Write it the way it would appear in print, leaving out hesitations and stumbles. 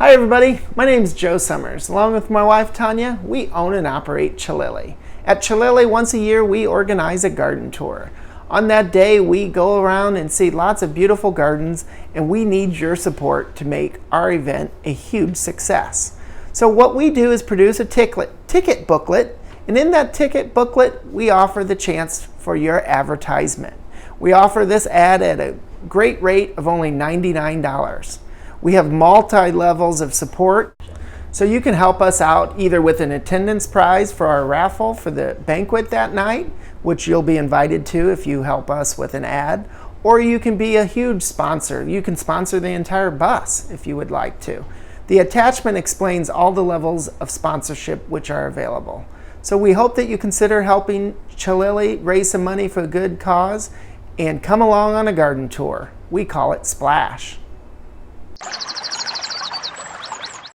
Hi everybody, my name is Joe Summers. Along with my wife Tanya, we own and operate Chalily. At Chalily, once a year we organize a garden tour. On that day we go around and see lots of beautiful gardens, and we need your support to make our event a huge success. So what we do is produce a ticket booklet, and in that ticket booklet we offer the chance for your advertisement. We offer this ad at a great rate of only $99. We have multi-levels of support, so you can help us out either with an attendance prize for our raffle for the banquet that night, which you'll be invited to if you help us with an ad, or you can be a huge sponsor. You can sponsor the entire bus if you would like to. The attachment explains all the levels of sponsorship which are available. So we hope that you consider helping Chalily raise some money for a good cause and come along on a garden tour. We call it Splash.